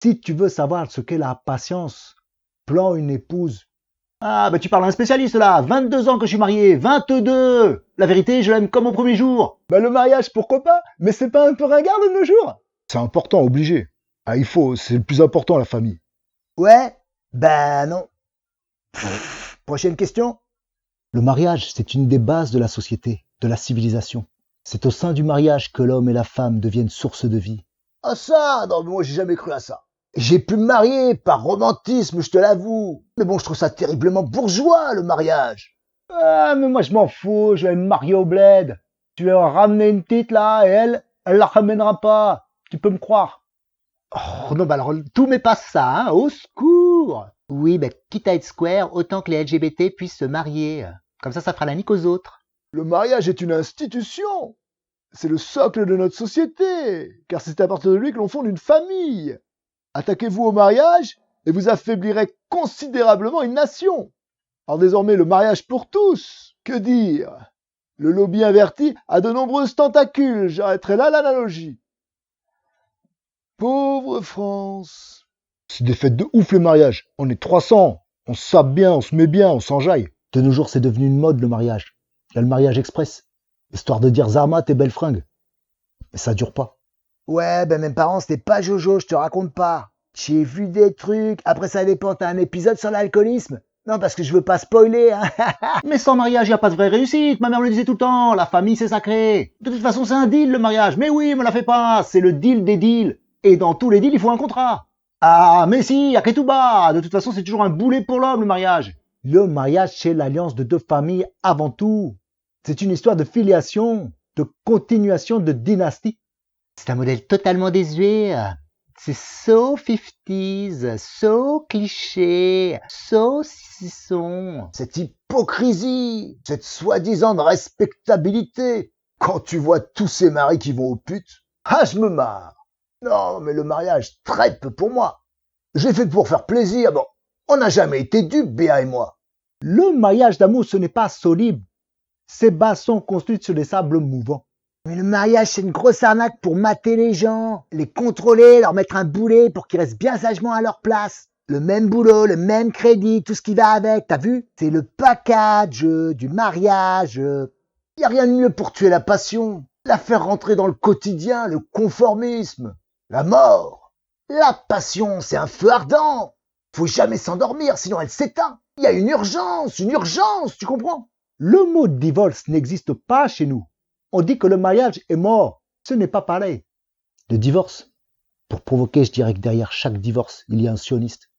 Si tu veux savoir ce qu'est la patience, plan une épouse. Ah, tu parles à un spécialiste là, 22 ans que je suis marié, 22. La vérité, je l'aime comme au premier jour. Le mariage, pourquoi pas? Mais c'est pas un peu ringard de nos jours? C'est important, obligé. Ah, il faut, c'est le plus important, la famille. Ouais? Non. Prochaine question. Le mariage, c'est une des bases de la société, de la civilisation. C'est au sein du mariage que l'homme et la femme deviennent source de vie. Ah ça, non, mais moi j'ai jamais cru à ça. J'ai pu me marier par romantisme, je te l'avoue. Mais bon, je trouve ça terriblement bourgeois, le mariage. Ah, mais moi je m'en fous, je vais me marier au bled. Tu vas ramener une petite là, et elle la ramènera pas. Tu peux me croire. Oh non, alors tout mais pas ça, hein, au secours. Oui, quitte à être square, autant que les LGBT puissent se marier. Comme ça fera la nique aux autres. Le mariage est une institution. C'est le socle de notre société, car c'est à partir de lui que l'on fonde une famille. Attaquez-vous au mariage et vous affaiblirez considérablement une nation. Alors désormais, le mariage pour tous, que dire? Le lobby inverti a de nombreuses tentacules, j'arrêterai là l'analogie. Pauvre France. C'est des fêtes de ouf le mariage. On est 300. On se sape bien, on se met bien, on s'enjaille. De nos jours, c'est devenu une mode le mariage. Il y a le mariage express, histoire de dire Zarma, tes belles fringues. Mais ça dure pas. Ouais, mes parents, c'était pas Jojo, je te raconte pas. J'ai vu des trucs. Après, ça dépend, t'as un épisode sur l'alcoolisme? Non, parce que je veux pas spoiler, hein. Mais sans mariage, y a pas de vraie réussite. Ma mère me le disait tout le temps. La famille, c'est sacré. De toute façon, c'est un deal, le mariage. Mais oui, me la fais pas. C'est le deal des deals. Et dans tous les deals, il faut un contrat. Ah, mais si, y'a tout bas. De toute façon, c'est toujours un boulet pour l'homme, le mariage. Le mariage, c'est l'alliance de deux familles avant tout. C'est une histoire de filiation, de continuation de dynastie. C'est un modèle totalement désuet. C'est so 50s, so cliché, so saucisson. Cette hypocrisie, cette soi-disant respectabilité. Quand tu vois tous ces maris qui vont aux putes, je me marre. Non, mais le mariage, très peu pour moi. J'ai fait pour faire plaisir. Bon, on n'a jamais été dupes, Béa et moi. Le mariage d'amour, ce n'est pas solide. Ces bases sont construites sur des sables mouvants. Mais le mariage, c'est une grosse arnaque pour mater les gens, les contrôler, leur mettre un boulet pour qu'ils restent bien sagement à leur place. Le même boulot, le même crédit, tout ce qui va avec, t'as vu? C'est le package du mariage. Y a rien de mieux pour tuer la passion, la faire rentrer dans le quotidien, le conformisme, la mort. La passion, c'est un feu ardent. Faut jamais s'endormir, sinon elle s'éteint. Il y a une urgence, tu comprends? Le mot divorce n'existe pas chez nous. On dit que le mariage est mort. Ce n'est pas pareil. Le divorce. Pour provoquer, je dirais que derrière chaque divorce, il y a un sioniste.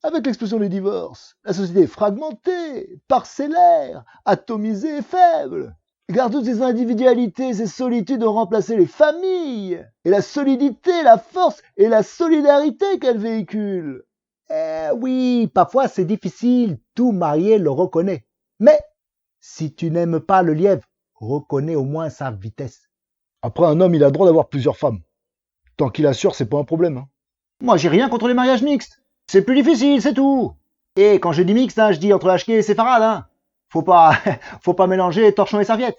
Avec l'explosion des divorces, la société est fragmentée, parcellaire, atomisée et faible. Car toutes ces individualités, ces solitudes ont remplacé les familles. Et la solidité, la force et la solidarité qu'elles véhiculent. Oui, parfois c'est difficile, tout marié le reconnaît. Mais si tu n'aimes pas le lièvre, reconnais au moins sa vitesse. Après, un homme, il a le droit d'avoir plusieurs femmes. Tant qu'il assure, c'est pas un problème. Hein. Moi, j'ai rien contre les mariages mixtes. C'est plus difficile, c'est tout. Et quand je dis mixte, je dis entre HK et séfarade. Faut pas mélanger torchon et serviette.